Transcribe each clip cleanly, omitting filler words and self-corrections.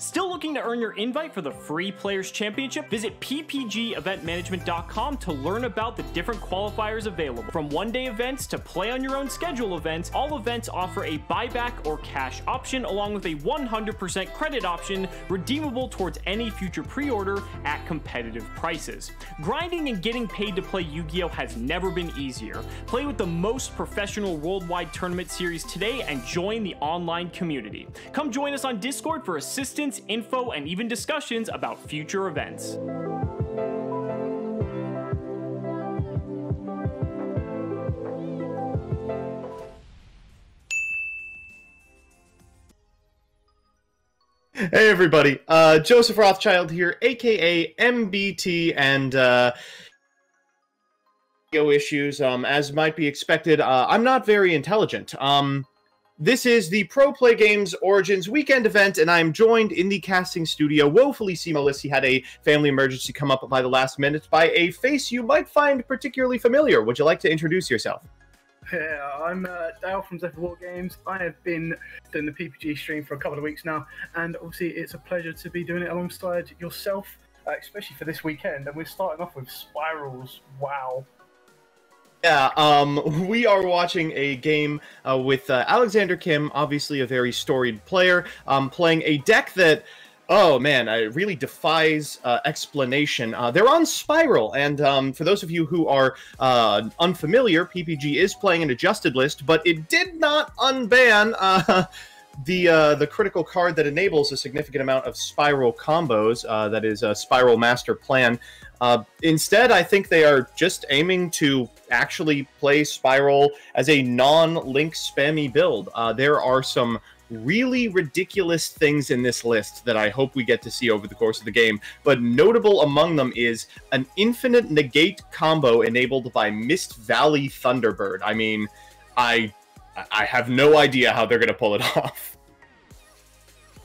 Still looking to earn your invite for the free Players Championship? Visit ppgeventmanagement.com to learn about the different qualifiers available. From one-day events to play-on-your-own schedule events, all events offer a buyback or cash option along with a 100% credit option redeemable towards any future pre-order at competitive prices. Grinding and getting paid to play Yu-Gi-Oh! Has never been easier. Play with the most professional worldwide tournament series today and join the online community. Come join us on Discord for assistance, info, and even discussions about future events. Hey everybody, Joseph Rothschild here, aka MBT, and issues. As might be expected, I'm not very intelligent. This is the Pro Play Games Origins weekend event, and I am joined in the casting studio, woefully seamless. He had a family emergency come up by the last minute by a face you might find particularly familiar. Would you like to introduce yourself? Yeah, I'm Dale from Zephyr War Games. I have been doing the PPG stream for a couple of weeks now, and obviously it's a pleasure to be doing it alongside yourself, especially for this weekend. And we're starting off with Spirals. Wow. Yeah, we are watching a game with Alexander Kim, obviously a very storied player, playing a deck that, oh man, it really defies explanation. They're on Spiral, and for those of you who are unfamiliar, PPG is playing an adjusted list, but it did not unban the critical card that enables a significant amount of Spiral combos, that is a Spiral Master Plan. Instead, I think they are just aiming to actually play Spiral as a non-link spammy build. There are some really ridiculous things in this list that I hope we get to see over the course of the game, but notable among them is an infinite negate combo enabled by Mist Valley Thunderbird. I mean, I have no idea how they're going to pull it off.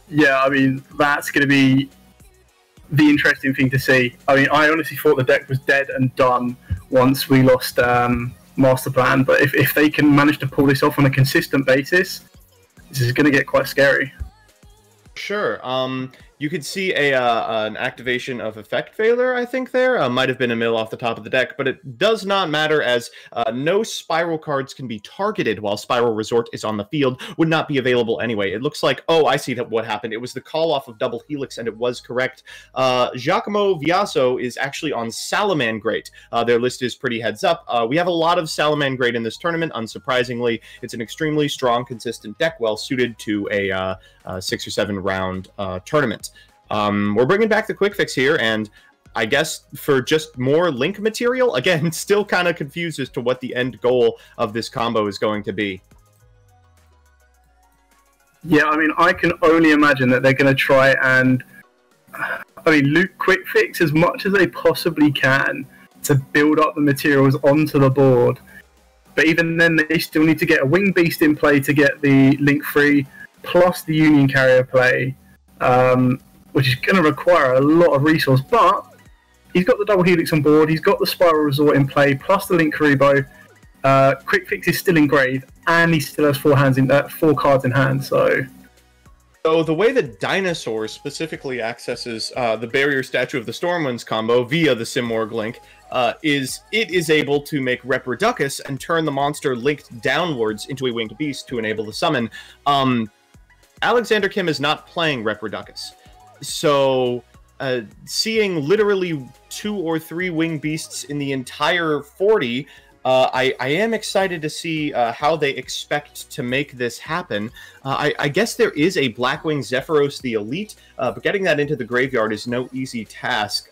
Yeah, I mean, that's going to be the interesting thing to see. I mean, I honestly thought the deck was dead and done once we lost Master Plan, but if they can manage to pull this off on a consistent basis, this is going to get quite scary. Sure. You could see an activation of Effect Failure, I think there. Might have been a mill off the top of the deck, but it does not matter as no Spiral cards can be targeted while Spiral Resort is on the field. Would not be available anyway. It looks like, oh, I see what happened. It was the call-off of Double Helix, and it was correct. Giacomo Viaso is actually on Salamagreat. Their list is pretty heads up. We have a lot of Salamagreat in this tournament, unsurprisingly. It's an extremely strong, consistent deck, well-suited to a 6 or 7 round tournament. We're bringing back the quick fix here, and I guess for just more link material, again, still kind of confused as to what the end goal of this combo is going to be. Yeah, I mean, I can only imagine that they're going to try and, loot quick fix as much as they possibly can to build up the materials onto the board. But even then, they still need to get a Wing Beast in play to get the link free, plus the Union Carrier play. Which is going to require a lot of resource, but he's got the Double Helix on board, he's got the Spiral Resort in play, plus the Link Karibo. Quick Fix is still engraved, and he still has 4 cards in hand, so the way that Dinosaur specifically accesses the Barrier Statue of the Stormwinds combo via the Simorgh link is it is able to make Reproducus and turn the monster linked downwards into a winged beast to enable the summon. Alexander Kim is not playing Reproducus. So, seeing literally 2 or 3 winged beasts in the entire 40, I am excited to see how they expect to make this happen. I guess there is a Blackwing Zephyros the Elite, but getting that into the graveyard is no easy task.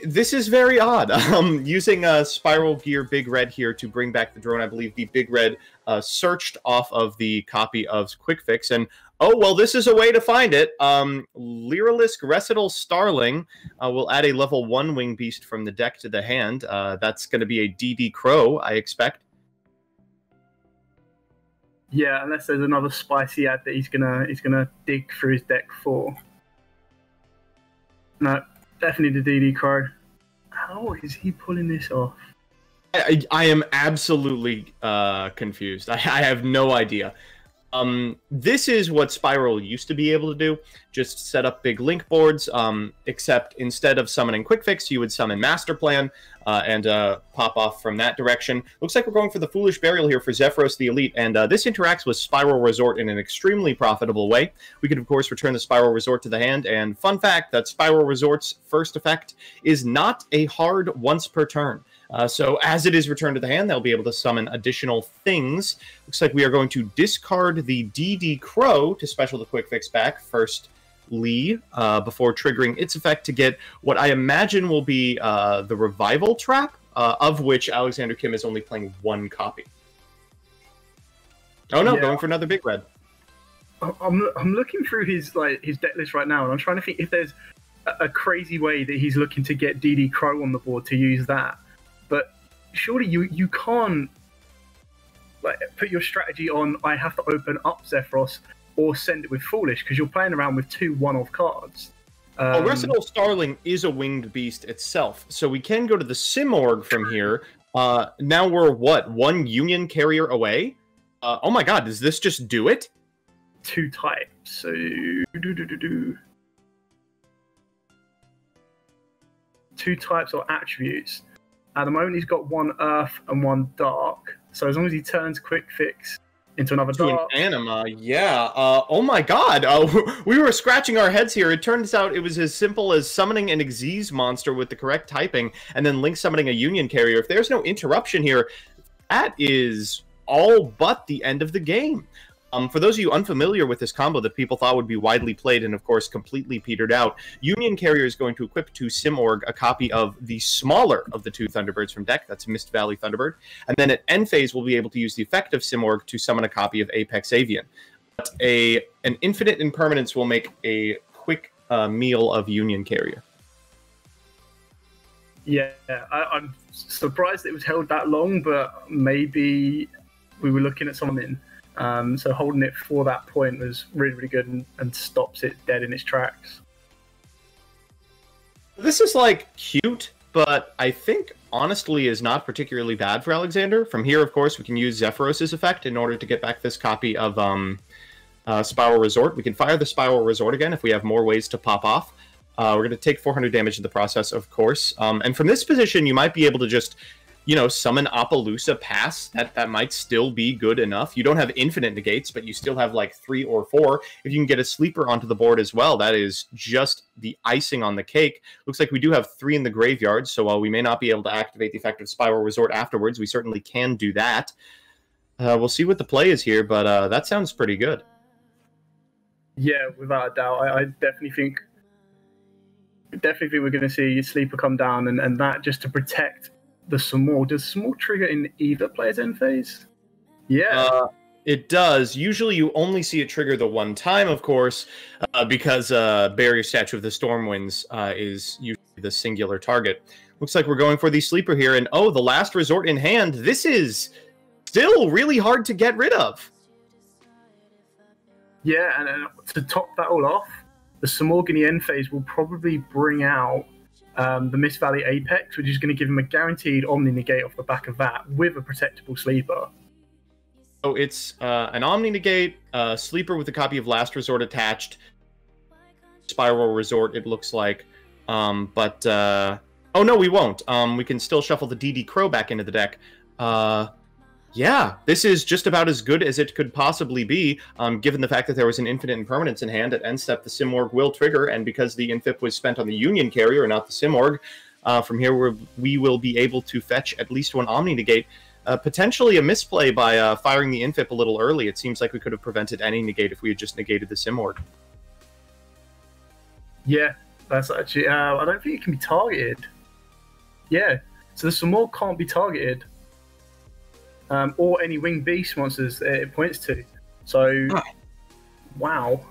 This is very odd. Using Spiral Gear Big Red here to bring back the drone. I believe the Big Red searched off of the copy of Quick Fix, and oh, well, this is a way to find it. Lyralisk Recital Starling will add a level 1 Wing Beast from the deck to the hand. That's going to be a DD Crow, I expect. Yeah, unless there's another spicy ad that he's gonna dig through his deck for. No, definitely the DD Crow. How is he pulling this off? I am absolutely confused. I have no idea. This is what Spiral used to be able to do. Just set up big link boards, except instead of summoning Quick Fix, you would summon Master Plan and pop off from that direction. Looks like we're going for the Foolish Burial here for Zephyros the Elite, and this interacts with Spiral Resort in an extremely profitable way. We could, of course, return the Spiral Resort to the hand, and fun fact, that Spiral Resort's first effect is not a hard once per turn. So as it is returned to the hand, they'll be able to summon additional things. Looks like we are going to discard the DD Crow to special the Quick Fix back firstly, before triggering its effect to get what I imagine will be the Revival Trap, of which Alexander Kim is only playing one copy. Oh no, going for another Big Red. I'm looking through his deck list right now, and I'm trying to think if there's a crazy way that he's looking to get DD Crow on the board to use that. But surely you can't put your strategy on, I have to open up Zephyros or send it with Foolish, because you're playing around with two one-off cards. Versatile Starling is a winged beast itself, so we can go to the Simorg from here. Now we're, what, one Union Carrier away? Oh my god, does this just do it? Two types, so... Two types or attributes. At the moment, he's got one Earth and one Dark. So as long as he turns Quick Fix into another Dark... an Anima, yeah. Oh my god, we were scratching our heads here. It turns out it was as simple as summoning an Xyz monster with the correct typing, and then link summoning a Union Carrier. If there's no interruption here, that is all but the end of the game. For those of you unfamiliar with this combo that people thought would be widely played and, of course, completely petered out, Union Carrier is going to equip to Simorg a copy of the smaller of the two Thunderbirds from deck. That's Mist Valley Thunderbird. And then at end phase, we'll be able to use the effect of Simorg to summon a copy of Apex Avian. But an infinite impermanence will make a quick meal of Union Carrier. Yeah, I'm surprised it was held that long, but maybe we were looking at something. So holding it for that point was really, really good and stops it dead in its tracks. This is, cute, but I think, honestly, is not particularly bad for Alexander. From here, of course, we can use Zephyros' effect in order to get back this copy of Spiral Resort. We can fire the Spiral Resort again if we have more ways to pop off. We're going to take 400 damage in the process, of course. And from this position, you might be able to just... summon Appaloosa Pass. That might still be good enough. You don't have infinite negates, but you still have 3 or 4. If you can get a sleeper onto the board as well, that is just the icing on the cake. Looks like we do have 3 in the graveyard, so while we may not be able to activate the effect of Spiral Resort afterwards, we certainly can do that. We'll see what the play is here, but that sounds pretty good. Yeah, without a doubt. I definitely think we're going to see Sleeper come down, and that just to protect the Small. Does Small trigger in either player's end phase? Yeah. It does. Usually you only see it trigger the one time, of course, because Barrier Statue of the Stormwinds is usually the singular target. Looks like we're going for the Sleeper here, and the last resort in hand. This is still really hard to get rid of. Yeah, and to top that all off, the Smorg in the end phase will probably bring out the Mist Valley Apex, which is going to give him a guaranteed Omni Negate off the back of that with a protectable Sleeper. So it's an Omni Negate, Sleeper with a copy of Last Resort attached, Spiral Resort, it looks like. But oh no, we won't. We can still shuffle the DD Crow back into the deck. Yeah, this is just about as good as it could possibly be, given the fact that there was an infinite impermanence in hand. At end step, the Simorg will trigger, and because the Infip was spent on the Union Carrier and not the Simorg, from here we will be able to fetch at least one Omni Negate. Potentially a misplay by firing the Infip a little early. It seems like we could have prevented any negate if we had just negated the Simorg. Yeah, that's actually... I don't think it can be targeted. Yeah, so the Simorg can't be targeted. Or any winged beast monsters it points to. So, wow.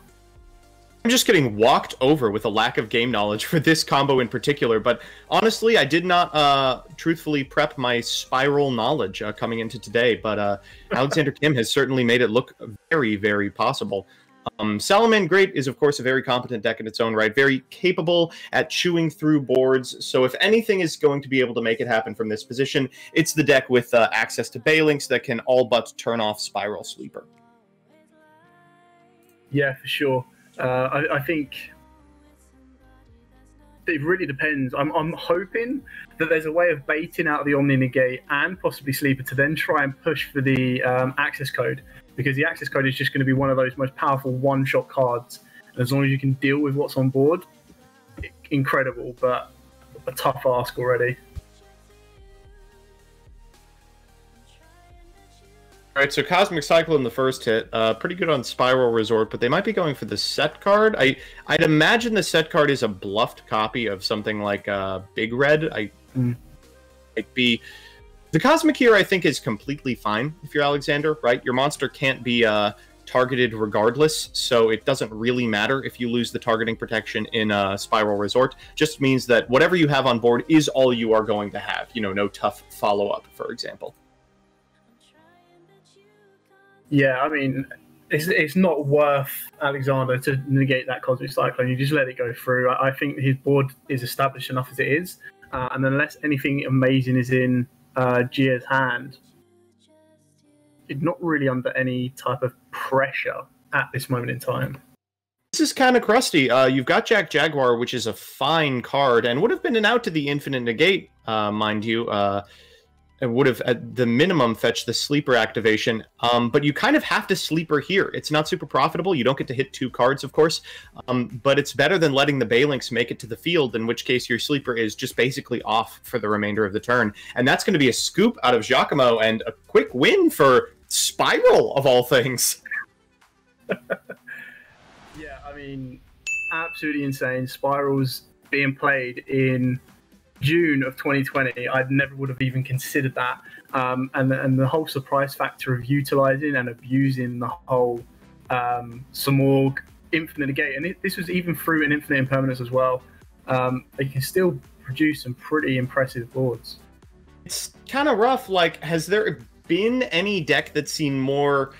I'm just getting walked over with a lack of game knowledge for this combo in particular, but honestly, I did not truthfully prep my Spiral knowledge coming into today, but Alexander Kim has certainly made it look very, very possible. Salamagreat is, of course, a very competent deck in its own right, very capable at chewing through boards, so if anything is going to be able to make it happen from this position, it's the deck with access to Balinks that can all but turn off Spiral Sleeper. Yeah, for sure. I think it really depends. I'm hoping that there's a way of baiting out the Omni Negate and possibly Sleeper to then try and push for the access code, because the access code is just going to be one of those most powerful one-shot cards. And as long as you can deal with what's on board, incredible, but a tough ask already. All right, so Cosmic Cycle in the first hit, pretty good on Spiral Resort, but they might be going for the set card. I'd imagine the set card is a bluffed copy of something like Big Red. It'd be the Cosmic here. I think is completely fine if you're Alexander, right? Your monster can't be targeted regardless, so it doesn't really matter if you lose the targeting protection in Spiral Resort. Just means that whatever you have on board is all you are going to have. You know, no tough follow-up, for example. Yeah, I mean, it's not worth Alexander to negate that Cosmic Cyclone. You just let it go through. I think his board is established enough as it is, and unless anything amazing is in Gia's hand, it's not really under any type of pressure at this moment in time. This is kind of crusty. You've got Jack Jaguar, which is a fine card, and would have been an out to the Infinite Negate, mind you. It would have, at the minimum, fetched the Sleeper activation, but you kind of have to Sleeper here. It's not super profitable. You don't get to hit 2 cards, of course, but it's better than letting the Balinks make it to the field, in which case your Sleeper is just basically off for the remainder of the turn. And that's going to be a scoop out of YuGiOh and a quick win for Spiral, of all things. Yeah, I mean, absolutely insane. Spirals being played in June of 2020, I never would have even considered that. And the whole surprise factor of utilizing and abusing the whole Samorg Infinite Negate, and this was even through an Infinite Impermanence as well. They can still produce some pretty impressive boards. It's kind of rough. Like, has there been any deck that's seen more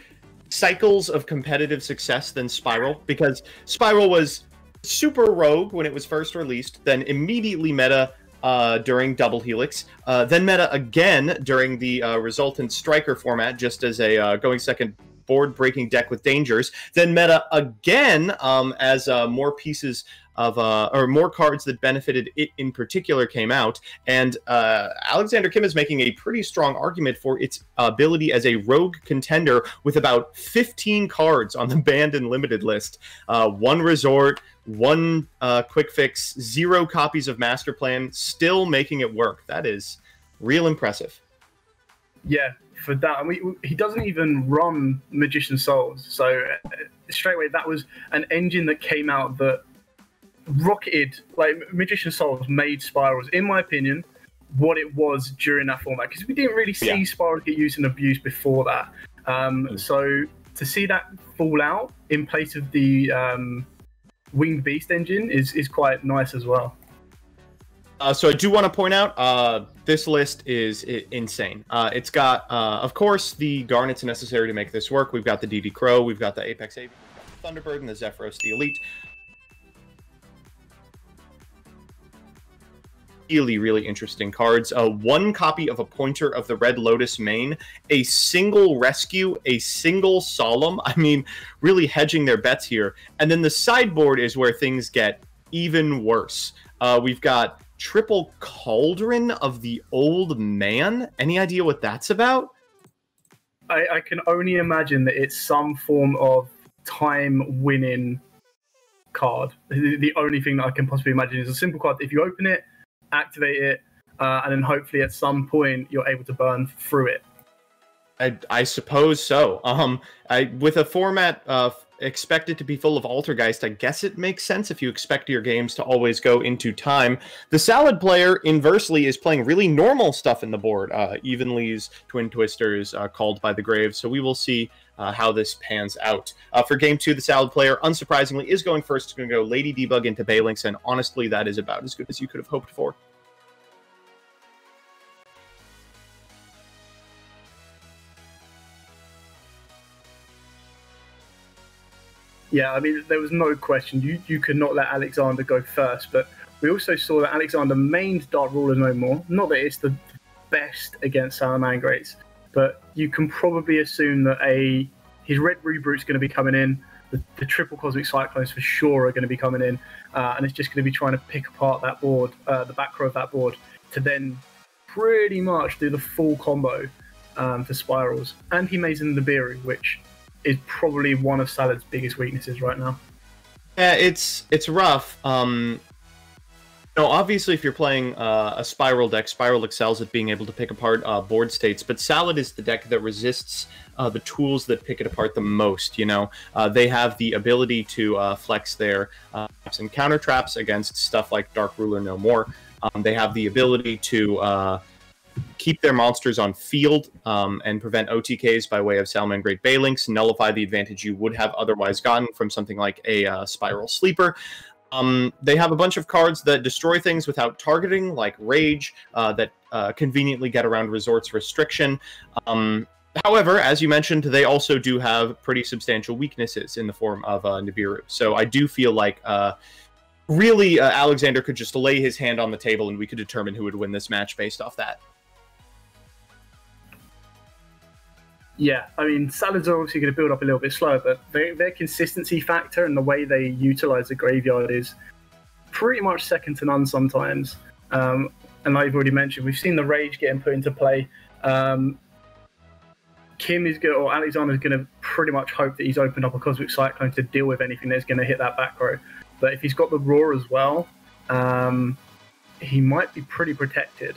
cycles of competitive success than Spiral? Because Spiral was super rogue when it was first released, then immediately meta during Double Helix, then meta again during the resultant Striker format, just as a going second board-breaking deck with dangers, then meta again as more pieces of or more cards that benefited it in particular came out, and Alexander Kim is making a pretty strong argument for its ability as a rogue contender with about 15 cards on the banned and limited list, 1 resort, 1 quick fix, 0 copies of Master Plan, still making it work. That is real impressive. Yeah, for that, and he doesn't even run Magician Souls, so straight away that was an engine that came out that rocketed. Like, Magician Souls made Spirals, in my opinion, what it was during that format, because we didn't really see Spirals get used and abused before that. So to see that fall out in place of the Winged Beast engine is quite nice as well. So I do want to point out, this list is insane. It's got, of course, the Garnets necessary to make this work. We've got the DD Crow, we've got the Apex Avian, we've got the Thunderbird, and the Zephyros the Elite. Really interesting cards. 1 copy of a Pointer of the Red Lotus main, a single Rescue, a single Solemn. I mean, really hedging their bets here. And then the sideboard is where things get even worse. We've got triple Cauldron of the Old Man. Any idea what that's about? I can only imagine that it's some form of time-winning card. The only thing that I can possibly imagine is a simple card. If you open it, activate it, and then hopefully at some point you're able to burn through it. I suppose so. With a format expected to be full of Altergeist, I guess it makes sense if you expect your games to always go into time. The Salad player, inversely, is playing really normal stuff in the board. Evenleys, Twin Twisters, Called by the Grave. So we will see how this pans out. For Game 2, the Salad player, unsurprisingly, is going first. It's going to go Lady Debug into Balinks, and honestly, that is about as good as you could have hoped for. Yeah, I mean, there was no question. You could not let Alexander go first, but we also saw that Alexander mained Dark Rulers no more. Not that it's the best against Salamangreats, but you can probably assume that his Red Rebroot's going to be coming in. the triple Cosmic Cyclones for sure are going to be coming in, and it's just going to be trying to pick apart that board, the back row of that board, to then pretty much do the full combo for Spirals. And he maze in the Nibiru, which is probably one of Salad's biggest weaknesses right now. Yeah, it's rough. Obviously, if you're playing a Spiral deck, Spiral excels at being able to pick apart board states, but Salad is the deck that resists the tools that pick it apart the most, They have the ability to flex their and counter traps against stuff like Dark Ruler No More. They have the ability to keep their monsters on field and prevent OTKs by way of Salamagreat Balinks, nullify the advantage you would have otherwise gotten from something like a Spiral Sleeper. They have a bunch of cards that destroy things without targeting, like Rage, that conveniently get around Resort's restriction. However, as you mentioned, they also do have pretty substantial weaknesses in the form of Nibiru. So I do feel like, really, Alexander could just lay his hand on the table and we could determine who would win this match based off that. Yeah, I mean, Salads are obviously going to build up a little bit slower, but their consistency factor and the way they utilize the graveyard is pretty much second to none sometimes. And I've already mentioned, we've seen the Rage getting put into play. Kim is good, or Alexander's going to pretty much hope that he's opened up a Cosmic Cyclone to deal with anything that's going to hit that back row. But if he's got the Roar as well, he might be pretty protected.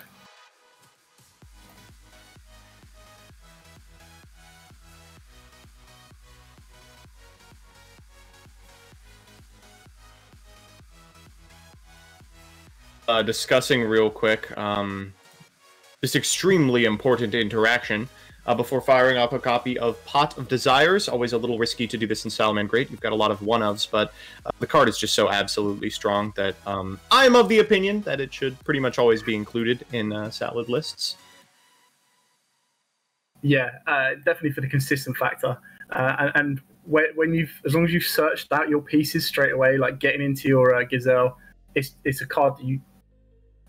Discussing real quick, this extremely important interaction before firing up a copy of Pot of Desires. Always a little risky to do this in Salamagreat. You've got a lot of one-ofs, but the card is just so absolutely strong that I'm of the opinion that it should pretty much always be included in Salad lists. Yeah, definitely for the consistent factor. And when as long as you've searched out your pieces straight away, like getting into your Gazelle, it's a card that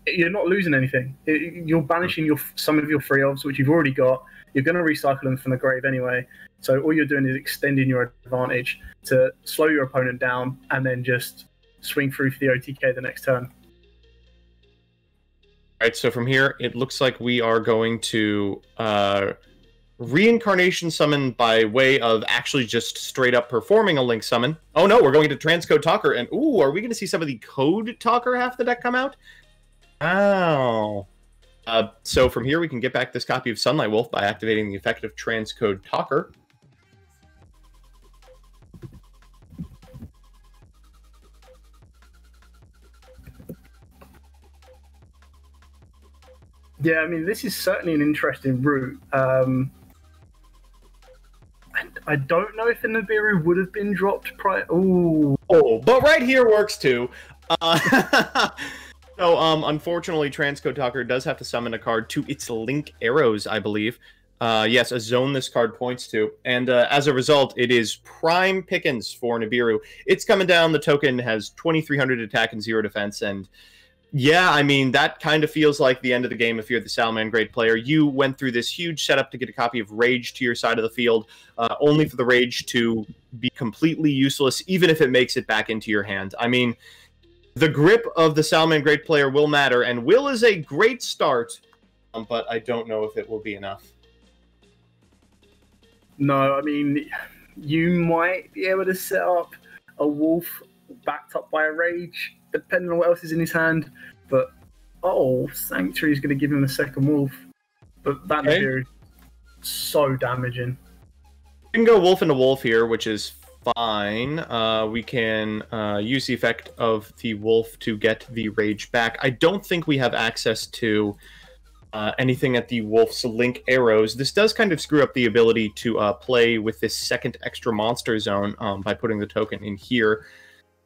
you're not losing anything. You're banishing some of your free ofs, which you've already got. You're going to recycle them from the grave anyway. So all you're doing is extending your advantage to slow your opponent down and then just swing through for the OTK the next turn. All right, so from here, it looks like we are going to Reincarnation Summon by way of actually just straight up performing a Link Summon. Oh no, we're going to Transcode Talker, and ooh, are we going to see some of the Code Talker half the deck come out? Wow. So from here, we can get back this copy of Sunlight Wolf by activating the effect of Transcode Talker. Yeah, I mean, this is certainly an interesting route. I don't know if the Nibiru would have been dropped prior. Ooh. Oh, but right here works too. So, unfortunately, Transcode Talker does have to summon a card to its Link Arrows, I believe. Yes, a zone this card points to. And as a result, it is prime pickings for Nibiru. It's coming down. The token has 2,300 attack and 0 defense. And yeah, I mean, that kind of feels like the end of the game if you're the Salamagreat player. You went through this huge setup to get a copy of Rage to your side of the field, only for the Rage to be completely useless, even if it makes it back into your hand. I mean, the grip of the Salamagreat player will matter, and will is a great start, but I don't know if it will be enough. No, I mean, you might be able to set up a Wolf backed up by a Rage, depending on what else is in his hand, but Sanctuary is going to give him a second Wolf. But that is so damaging. We can go Wolf into Wolf here, which is fine. We can use the effect of the Wolf to get the Rage back. I don't think we have access to anything at the Wolf's Link Arrows. This does kind of screw up the ability to play with this second extra monster zone by putting the token in here.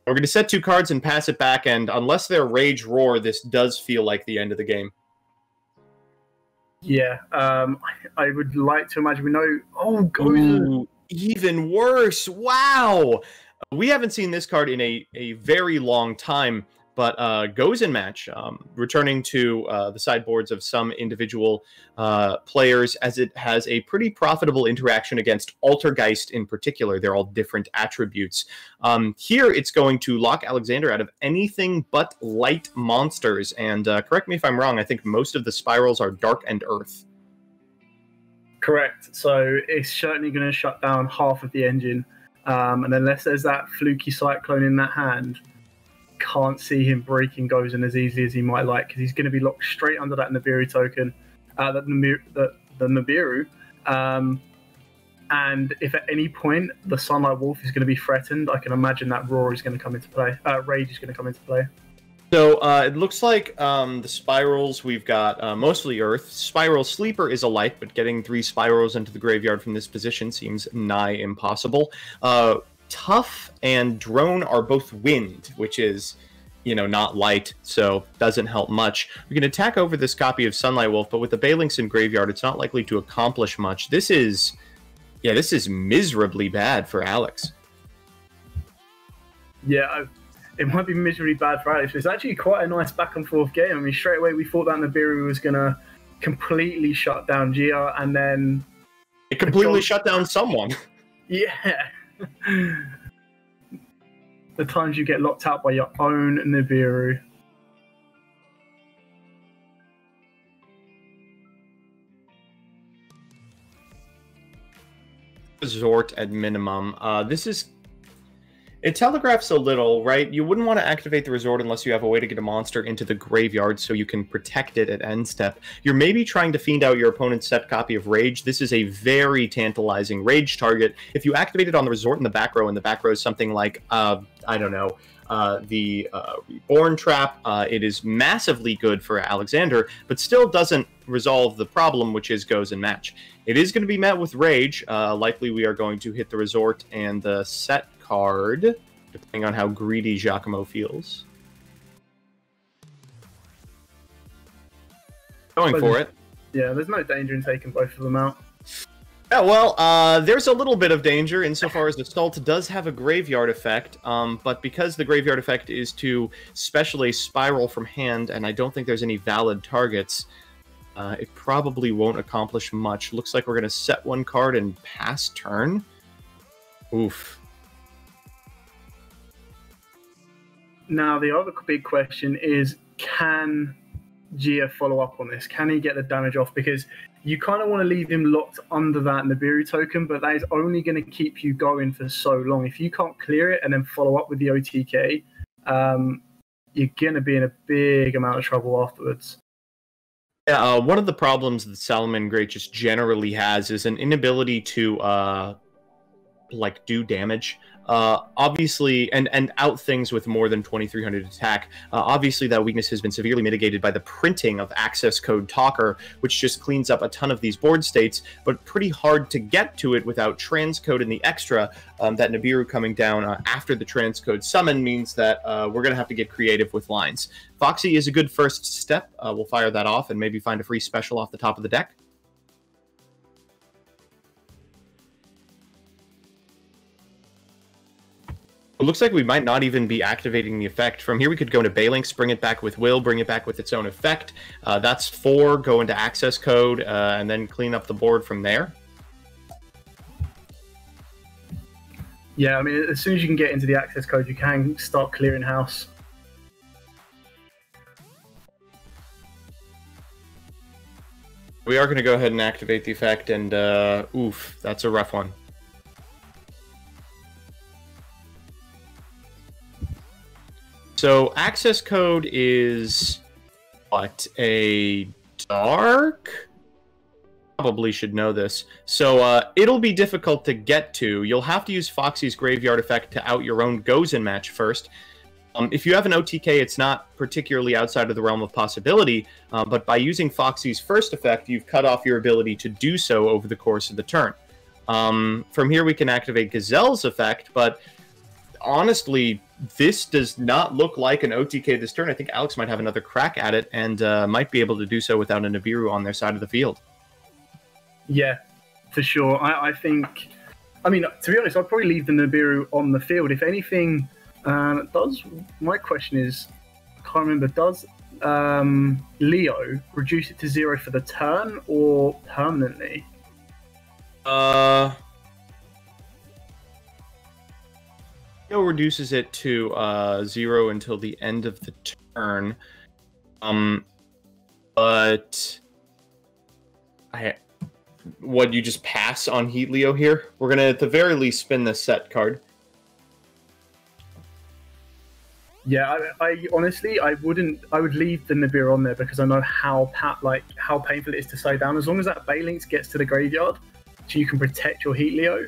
We're going to set 2 cards and pass it back, and unless they're Rage Roar, this does feel like the end of the game. Yeah, I would like to imagine we know... Ooh, even worse! Wow! We haven't seen this card in a very long time. but goes in match, returning to the sideboards of some individual players, as it has a pretty profitable interaction against Altergeist in particular. They're all different attributes. Here, it's going to lock Alexander out of anything but light monsters, and correct me if I'm wrong, I think most of the spirals are dark and earth. Correct. So it's certainly going to shut down half of the engine. And unless there's that fluky cyclone in that hand, can't see him breaking Gozen as easily as he might like, because he's going to be locked straight under that Nibiru token, the Nibiru. And if at any point the Sunlight Wolf is going to be threatened, I can imagine that Roar is going to come into play. Rage is going to come into play. So it looks like the spirals, we've got mostly Earth. Spiral Sleeper is a light, but getting 3 spirals into the graveyard from this position seems nigh impossible. Tough and Drone are both wind, which is, you know, not light, so doesn't help much. We can attack over this copy of Sunlight Wolf, but with the Balinks in graveyard, it's not likely to accomplish much. This is miserably bad for Alex. Yeah, it might be miserably bad for Alex, but it's actually quite a nice back and forth game. I mean, straight away we thought that Nibiru was going to completely shut down Gia, and then... It completely shut down someone. Yeah. The times you get locked out by your own Nibiru. Resort at minimum. It telegraphs a little, right? You wouldn't want to activate the Resort unless you have a way to get a monster into the graveyard so you can protect it at end step. You're maybe trying to fiend out your opponent's set copy of Rage. This is a very tantalizing Rage target. If you activate it on the Resort in the back row, and the back row is something like, I don't know, the Reborn Trap, it is massively good for Alexander, but still doesn't resolve the problem, which is goes and match. It is going to be met with Rage. Likely we are going to hit the Resort and the set card, depending on how greedy Giacomo feels. Going for it. Yeah, there's no danger in taking both of them out. Yeah, well, there's a little bit of danger insofar as Assault does have a graveyard effect, but because the graveyard effect is to special a Spiral from hand, and I don't think there's any valid targets, it probably won't accomplish much. Looks like we're going to set one card and pass turn. Oof. Now, the other big question is, can Gia follow up on this? Can he get the damage off? Because you kind of want to leave him locked under that Nibiru token, but that is only going to keep you going for so long. If you can't clear it and then follow up with the OTK, you're going to be in a big amount of trouble afterwards. Yeah, one of the problems that Salamagreat just generally has is an inability to like do damage. Obviously, and out things with more than 2300 attack. Obviously, that weakness has been severely mitigated by the printing of access code Talker, which just cleans up a ton of these board states, but pretty hard to get to it without transcode and the extra. That Nibiru coming down after the transcode summon means that we're going to have to get creative with lines. Foxy is a good first step. We'll fire that off and maybe find a free special off the top of the deck. It looks like we might not even be activating the effect. From here, we could go into Balinks, bring it back with Will, bring it back with its own effect. That's 4, go into access code, and then clean up the board from there. Yeah, I mean, as soon as you can get into the access code, you can start clearing house. We are going to go ahead and activate the effect, and oof, that's a rough one. So access code is what, a dark? Probably should know this. So it'll be difficult to get to. You'll have to use Foxy's graveyard effect to out your own Gozen match first. If you have an OTK, it's not particularly outside of the realm of possibility, but by using Foxy's first effect, you've cut off your ability to do so over the course of the turn. From here, we can activate Gazelle's effect, but honestly, this does not look like an OTK this turn. I think Alex might have another crack at it and might be able to do so without a Nibiru on their side of the field. Yeah, for sure. I think... I mean, to be honest, I'd probably leave the Nibiru on the field. If anything, my question is, can't remember. Does Leo reduce it to 0 for the turn or permanently? Leo reduces it to 0 until the end of the turn. But what, you just pass on Heat Leo here? We're gonna at the very least spin the set card. Yeah, I honestly, I would leave the Nibiru on there because I know how painful it is to slow down. As long as that Balinx gets to the graveyard, so you can protect your Heat Leo.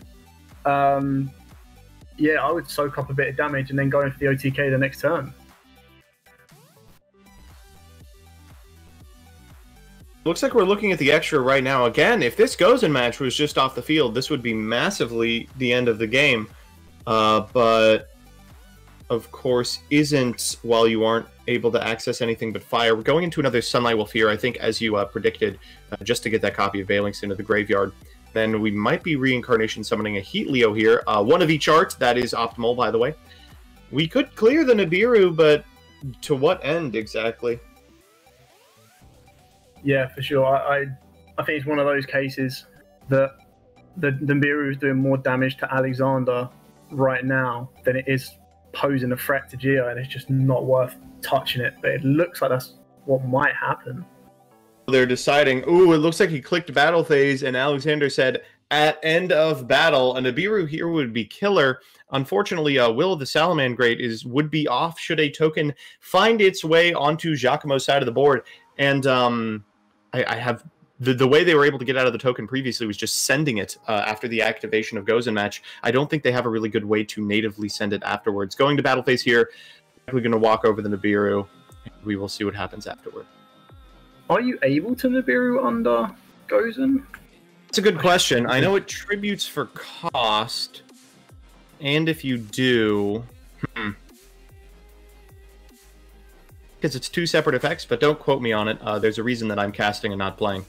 Yeah, I would soak up a bit of damage and then go in for the OTK the next turn. Looks like we're looking at the extra right now. Again, if this Gozen match was just off the field, this would be massively the end of the game. But of course isn't while you aren't able to access anything but fire. We're going into another Sunlight Wolf here, I think, as you predicted, just to get that copy of Balinx into the graveyard. Then we might be reincarnation summoning a Heat Leo here. One of each art, that is optimal, by the way. We could clear the Nibiru, but to what end exactly? Yeah, for sure. I think it's one of those cases that the Nibiru is doing more damage to Alexander right now than it is posing a threat to YuGiOh, and it's just not worth touching it. But it looks like that's what might happen. They're deciding, ooh, it looks like he clicked battle phase, and Alexander said, at end of battle, a Nibiru here would be killer. Unfortunately, Will of the Salamangreat would be off should a token find its way onto Giacomo's side of the board. And I have the way they were able to get out of the token previously was just sending it after the activation of Gozen match. I don't think they have a really good way to natively send it afterwards. Going to battle phase here, we're going to walk over the Nibiru, and we will see what happens afterward. Are you able to Nibiru under Gozen? It's a good question. I know it tributes for cost, and if you do... because it's two separate effects, but don't quote me on it. There's a reason that I'm casting and not playing.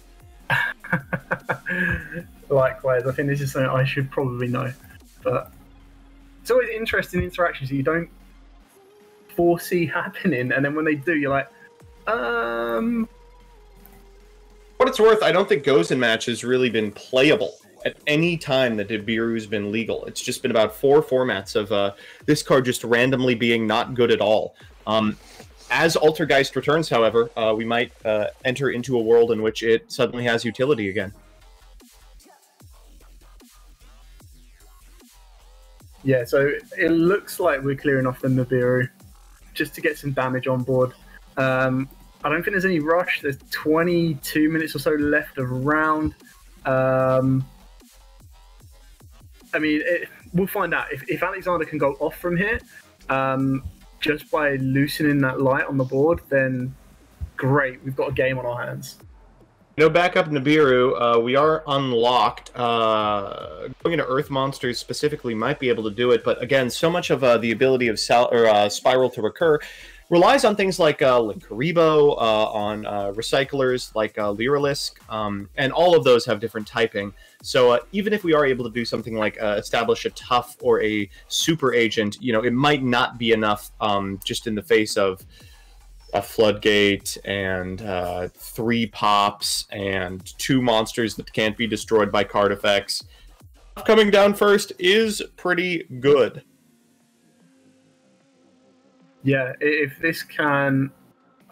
Likewise, I think this is something I should probably know. But it's always interesting interactions that you don't foresee happening, and then when they do, you're like, What it's worth, I don't think Gozen match has really been playable at any time that Nibiru's been legal. It's just been about 4 formats of this card just randomly being not good at all. As Altergeist returns, however, we might enter into a world in which it suddenly has utility again. Yeah, so it looks like we're clearing off the Nibiru just to get some damage on board. I don't think there's any rush. There's 22 minutes or so left of round. I mean, we'll find out. If Alexander can go off from here, just by loosening that light on the board, then great, we've got a game on our hands. Back up Nibiru, we are unlocked. Going into Earth Monsters specifically might be able to do it, but again, so much of the ability of Spiral to recur relies on things like Karibo, on recyclers like Lyralisk, and all of those have different typing. So even if we are able to do something like establish a tough or a super agent, it might not be enough just in the face of a Floodgate and 3 pops and 2 monsters that can't be destroyed by card effects. Coming down first is pretty good. Yeah, if this can...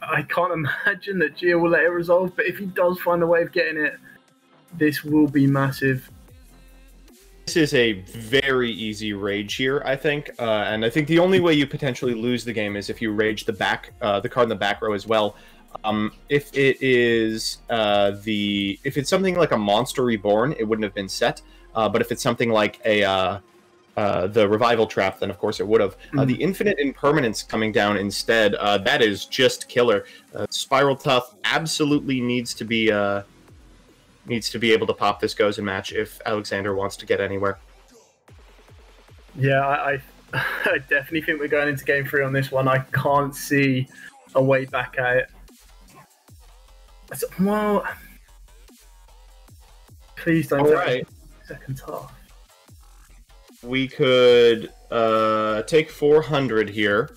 I can't imagine that YuGiOh will let it resolve, but if he does find a way of getting it, this will be massive. This is a very easy rage here, I think, and I think the only way you potentially lose the game is if you rage the card in the back row as well. If it is if it's something like a Monster Reborn, it wouldn't have been set. But if it's something like the Revival Trap, then of course it would have. The Infinite Impermanence coming down instead, that is just killer. Spiral Tough absolutely needs to be able to pop this Gozen match if Alexander wants to get anywhere. Yeah, I definitely think we're going into Game 3 on this one. I can't see a way back at it. Well, please don't second half. We could take 400 here.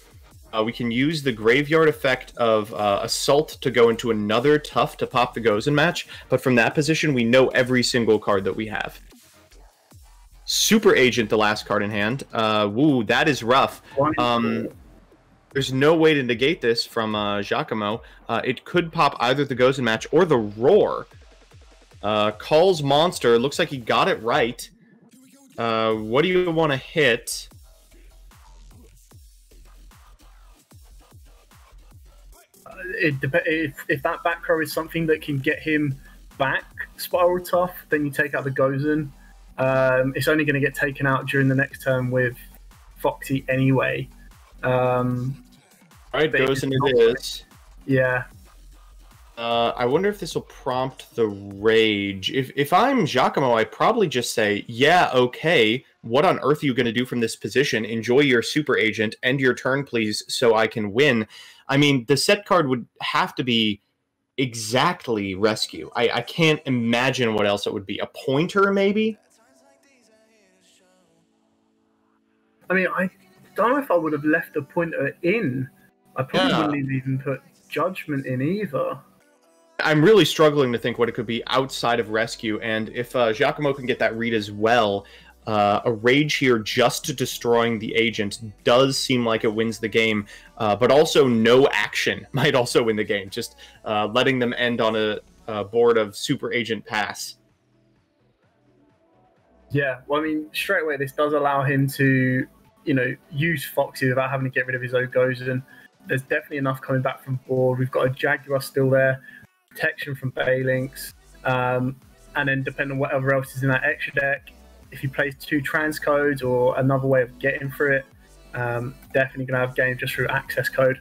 We can use the graveyard effect of Assault to go into another Tough to pop the Gozen match, but from that position, we know every single card that we have. Super Agent, the last card in hand. Woo, that is rough. There's no way to negate this from YuGiOh. It could pop either the Gozen match or the Roar. Calls Monster. Looks like he got it right. What do you want to hit? If that back row is something that can get him back Spiral Tough, then you take out the Gozen. It's only going to get taken out during the next turn with Foxy anyway. Alright, Gozen it is. Yeah. I wonder if this will prompt the Rage. If I'm YuGiOh, I'd probably just say, yeah, okay, what on earth are you going to do from this position? Enjoy your Super Agent, end your turn, please, so I can win. I mean, the set card would have to be exactly Rescue. I can't imagine what else it would be. A Pointer, maybe? I mean, I don't know if I would have left a Pointer in. I probably wouldn't have even put Judgment in either. I'm really struggling to think what it could be outside of Rescue, and if YuGiOh can get that read as well, a Rage here just to destroying the Agent does seem like it wins the game, but also no action might also win the game, just letting them end on a board of Super Agent Pass. Yeah, well, I mean, straight away, this does allow him to, use Foxy without having to get rid of his Gozen. There's definitely enough coming back from board. We've got a Jaguar still there, protection from Balinks, and then depending on whatever else is in that extra deck, if he plays 2 transcodes or another way of getting through it, definitely going to have game just through access code.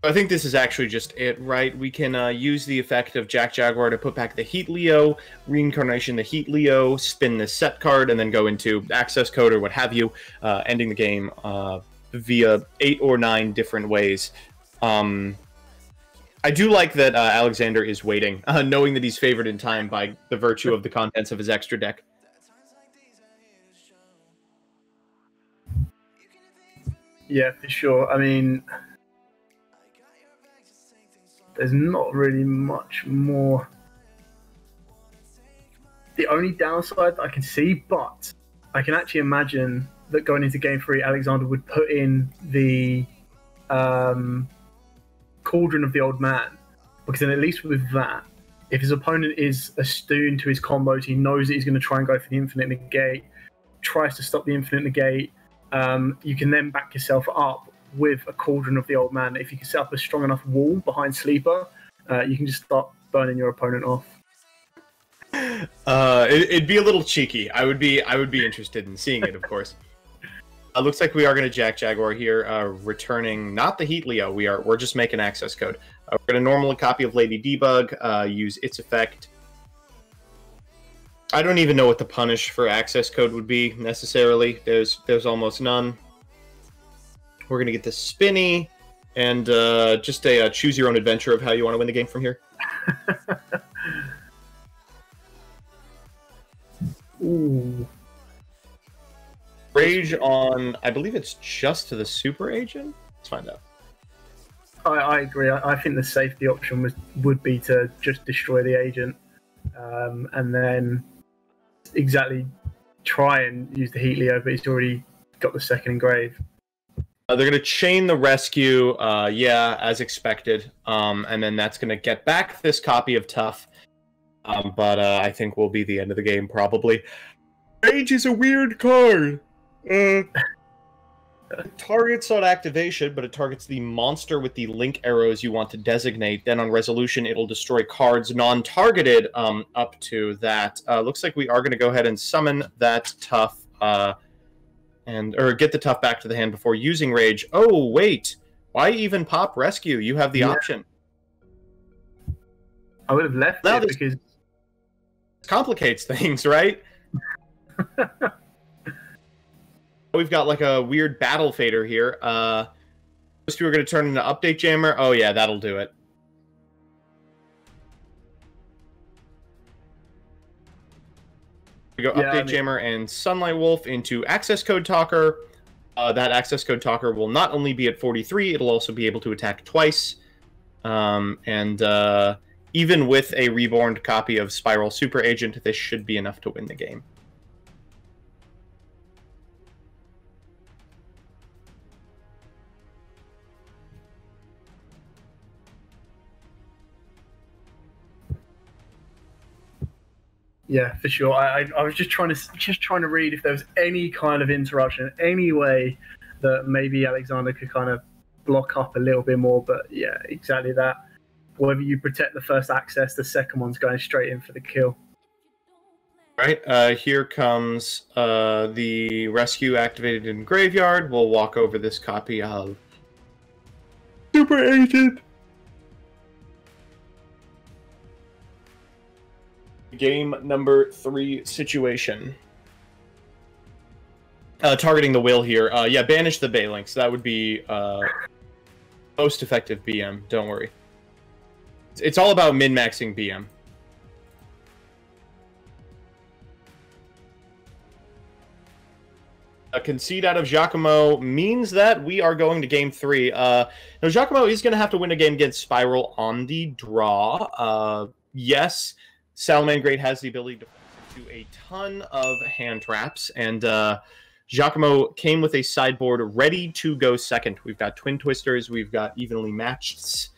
I think this is actually just it, right? We can use the effect of Jack Jaguar to put back the Heat Leo, reincarnation the Heat Leo, spin the set card, and then go into access code or what have you, ending the game via 8 or 9 different ways. I do like that Alexander is waiting, knowing that he's favored in time by the virtue of the contents of his extra deck. Yeah, for sure. I mean, there's not really much more. The only downside I can see, but I can actually imagine that going into Game 3, Alexander would put in the Cauldron of the Old Man, because then at least with that, if his opponent is attuned to his combos, he knows that he's going to try and go for the Infinite Negate, tries to stop the Infinite Negate, you can then back yourself up with a Cauldron of the Old Man. If you can set up a strong enough wall behind Sleeper, you can just start burning your opponent off. It'd be a little cheeky. I would be interested in seeing it, of course. Looks like we are going to Jack Jaguar here, returning not the Heat Leo. We're just making access code. We're going to normal a copy of Lady Debug, use its effect. I don't even know what the punish for access code would be necessarily. There's almost none. We're going to get the Spinny and just a choose your own adventure of how you want to win the game from here. Ooh. Rage on, I believe it's just to the Super Agent? Let's find out. I agree. I think the safety option would be to just destroy the Agent, and then exactly try and use the Heat Leo, but he's already got the second engrave. They're going to chain the Rescue, yeah, as expected, and then that's going to get back this copy of Tough, but I think will be the end of the game, probably. Rage is a weird card. It targets on activation, but it targets the monster with the link arrows you want to designate. Then on resolution, it'll destroy cards non-targeted up to that. Looks like we are going to go ahead and summon that Tough, or get the Tough back to the hand before using Rage. Oh, wait. Why even pop Rescue? You have the option. I would have left it because... complicates things, right? We've got like a weird battle fader here. Those two are going to turn into Update Jammer. Oh yeah, that'll do it. We go Update Jammer and Sunlight Wolf into Access Code Talker. that access code talker will not only be at 43, it'll also be able to attack twice. Even with a reborn copy of Spiral Super Agent, this should be enough to win the game. Yeah, for sure. I was just trying to read if there was any kind of interruption, any way that maybe Alexander could kind of block up a little bit more. But yeah, exactly that. Whether you protect the first access, the second one's going straight in for the kill. All right, here comes the rescue activated in Graveyard. We'll walk over this copy of Super Agent. Game number 3 situation. Targeting the will here. Yeah, banish the Balinks. That would be most effective BM. Don't worry. It's all about min-maxing BM. A concede out of Giacomo means that we are going to game 3. Now, Giacomo is going to have to win a game against Spiral on the draw. Yes, Salamagreat has the ability to do a ton of hand traps, and Giacomo came with a sideboard ready to go second. We've got Twin Twisters, we've got Evenly Matched,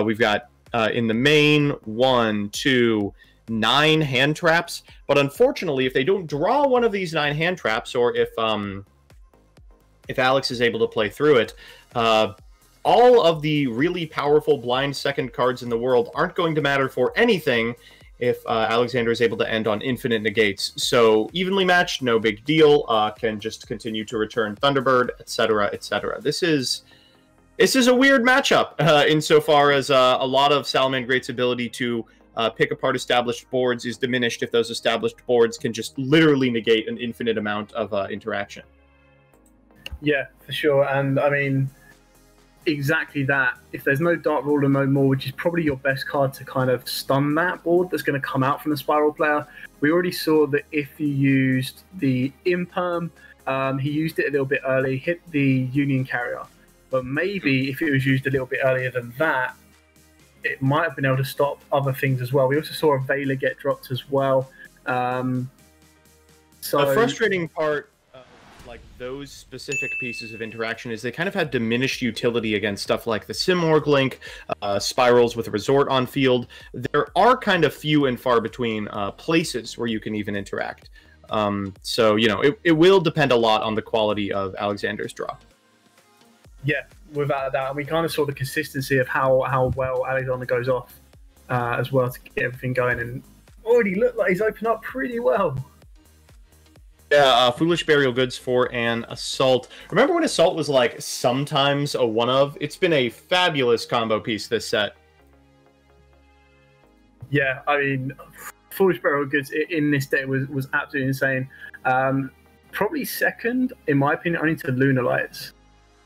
we've got in the main 1, 2, 9 hand traps. But unfortunately, if they don't draw one of these 9 hand traps, or if Alex is able to play through it, all of the really powerful blind second cards in the world aren't going to matter for anything if Alexander is able to end on infinite negates. So evenly matched, no big deal, can just continue to return Thunderbird, etc., etc. This is a weird matchup insofar as a lot of Salamagreat's ability to pick apart established boards is diminished if those established boards can just literally negate an infinite amount of interaction. Yeah, for sure. And I mean, exactly that. If there's no Dark Ruler no more, which is probably your best card to kind of stun that board that's going to come out from the Spiral player. We already saw that if you used the Imperm, he used it a little bit early, hit the Union Carrier. But maybe if it was used a little bit earlier than that, it might have been able to stop other things as well. We also saw a Veiler get dropped as well. The frustrating part like those specific pieces of interaction is they kind of have diminished utility against stuff like the Simorg Link, Spirals with a Resort on field. There are kind of few and far between places where you can even interact. So, you know, it will depend a lot on the quality of Alexander's draw. Yeah, without a doubt. And we kind of saw the consistency of how well Alexander goes off as well to get everything going. And already looked like he's opened up pretty well. Yeah, Foolish Burial Goods for an Assault. Remember when Assault was like sometimes a one-of? It's been a fabulous combo piece this set. Yeah, I mean, Foolish Burial Goods in this deck was absolutely insane. Probably second, in my opinion, only to Lunar Lights.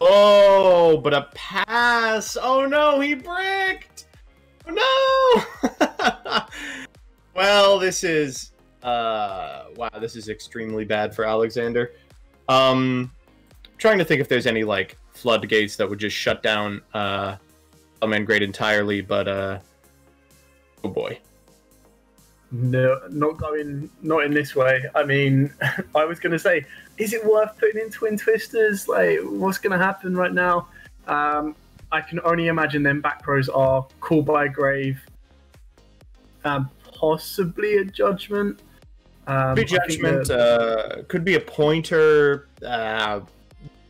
Oh, but a pass! Oh no, he bricked! Oh no! Well, this is... wow, this is extremely bad for Alexander. Trying to think if there's any, like, floodgates that would just shut down Salamagreat entirely, but, oh boy. No, not in this way. I mean, I was going to say, is it worth putting in Twin Twisters? Like, what's going to happen right now? I can only imagine them back rows are Call by Grave, possibly a Judgment. Judgment could be a Pointer.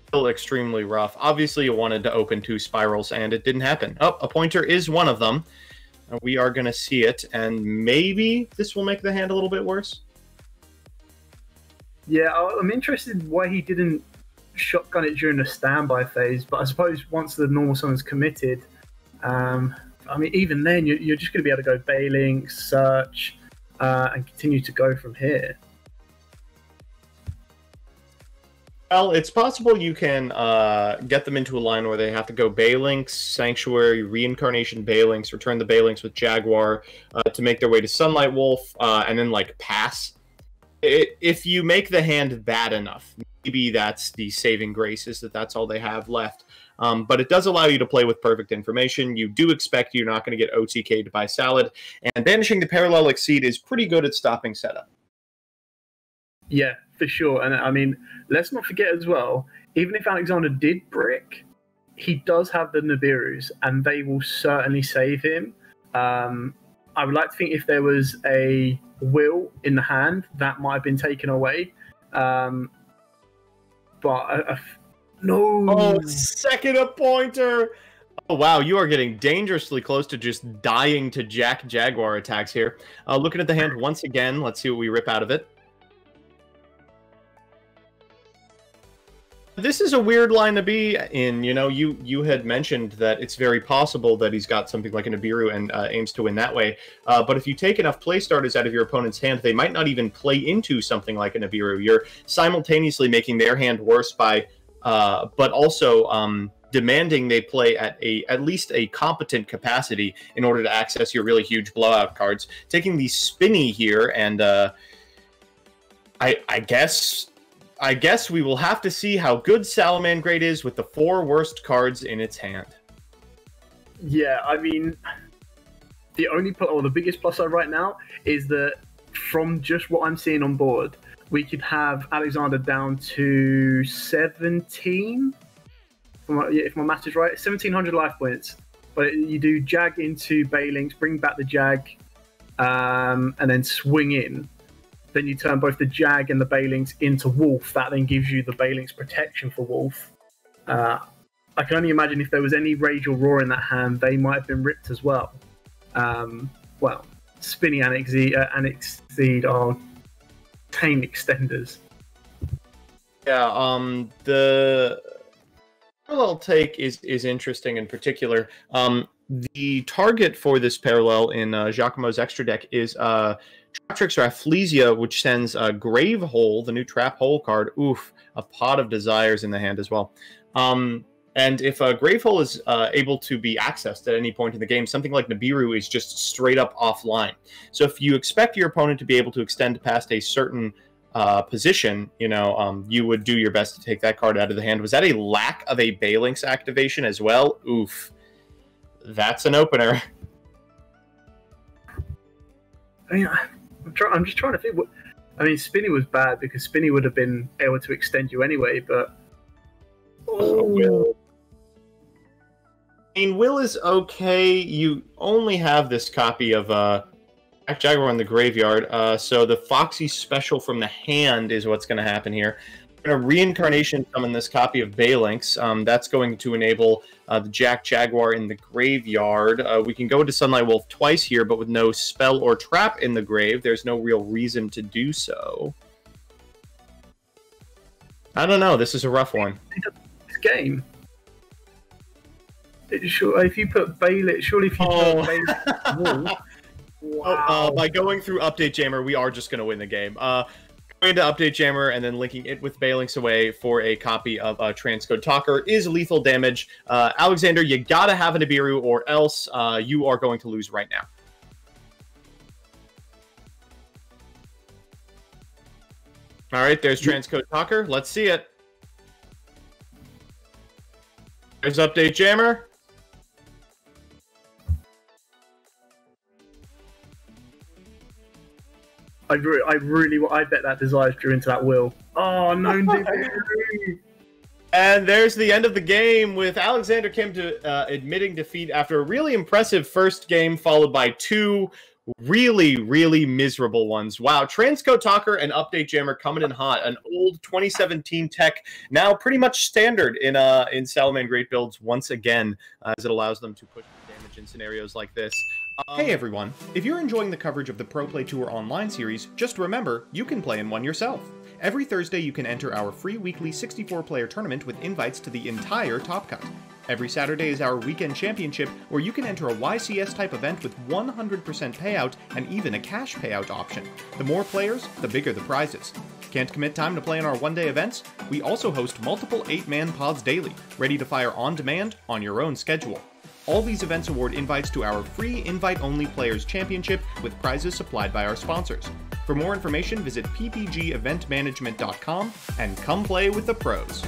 Still extremely rough. Obviously, you wanted to open 2 Spirals, and it didn't happen. Oh, a Pointer is one of them. We are going to see it, and maybe this will make the hand a little bit worse. Yeah, I'm interested why he didn't shotgun it during the standby phase, but I suppose once the normal summon's committed, I mean, even then, you're just going to be able to go Baylink, Search, and continue to go from here. Well, it's possible you can get them into a line where they have to go Balinks, Sanctuary, Reincarnation Balinks, return the Balinks with Jaguar to make their way to Sunlight Wolf, and then, like, pass. If you make the hand bad enough, maybe that's the saving grace, is that that's all they have left. But it does allow you to play with perfect information. You do expect you're not going to get OTK'd by Salad, and banishing the Parallel Exceed is pretty good at stopping setup. Yeah, for sure. And I mean, let's not forget as well, even if Alexander did brick, he does have the Nibiru's, and they will certainly save him. I would like to think if there was a will in the hand, that might have been taken away. No. Oh, second a pointer. Oh, wow, you are getting dangerously close to just dying to Jack Jaguar attacks here. Looking at the hand once again, let's see what we rip out of it. This is a weird line to be in. You know, you had mentioned that it's very possible that he's got something like a Nibiru and aims to win that way. But if you take enough play starters out of your opponent's hand, they might not even play into something like a Nibiru. You're simultaneously making their hand worse by, but also demanding they play at least a competent capacity in order to access your really huge blowout cards. Taking the Spinny here, and I guess we will have to see how good Salamagreat is with the 4 worst cards in its hand. Yeah, I mean, the biggest plus side right now is that from just what I'm seeing on board, we could have Alexander down to 17. If my math is right, 1,700 life points. But you do Jag into Balinks, bring back the Jag, and then swing in. Then you turn both the Jag and the Balinks into Wolf. That then gives you the Balinks protection for Wolf. I can only imagine if there was any Rage or Roar in that hand, they might have been ripped as well. Well, Spinny and Exceed are tame extenders. Yeah, the parallel take is interesting in particular. The target for this parallel in Giacomo's extra deck is Traptrix or Aphlesia, which sends a Grave Hole, the new Trap Hole card. Oof, a Pot of Desires in the hand as well. And if a Grave Hole is able to be accessed at any point in the game, something like Nibiru is just straight up offline. So if you expect your opponent to be able to extend past a certain position, you know, you would do your best to take that card out of the hand. Was that a lack of a Balinks activation as well? Oof. That's an opener. I mean, I'm just trying to think. I mean, Spinny was bad because Spinny would have been able to extend you anyway, but... Will. I mean, Will is okay. You only have this copy of Jack Jaguar in the graveyard, so the Foxy special from the hand is what's going to happen here. We're going to Reincarnation summon this copy of Balinks. That's going to enable the Jack Jaguar in the graveyard. We can go into Sunlight Wolf twice here, but with no spell or trap in the grave, there's no real reason to do so. I don't know. This is a rough one. This game. If you put Bailey, surely if you put Bailey... Wow. By going through Update Jammer, we are just going to win the game. Going into Update Jammer and then linking it with Balinks away for a copy of Transcode Talker is lethal damage. Alexander, you gotta have a Nibiru or else you are going to lose right now. Alright, there's Transcode Talker. Let's see it. There's Update Jammer. I bet that Desires drew into that Will. Oh, no. And there's the end of the game with Alexander Kim admitting defeat after a really impressive first game, followed by 2 really, really miserable ones. Wow, Transcode Talker and Update Jammer coming in hot. An old 2017 tech, now pretty much standard in Salamagreat builds once again, as it allows them to push damage in scenarios like this. Hey everyone, if you're enjoying the coverage of the Pro Play Tour online series, just remember, you can play in one yourself. Every Thursday you can enter our free weekly 64-player tournament with invites to the entire Top Cut. Every Saturday is our weekend championship, where you can enter a YCS-type event with 100% payout and even a cash payout option. The more players, the bigger the prizes. Can't commit time to play in our one-day events? We also host multiple 8-man pods daily, ready to fire on demand on your own schedule. All these events award invites to our free invite-only Players Championship with prizes supplied by our sponsors. For more information, visit ppgeventmanagement.com and come play with the pros.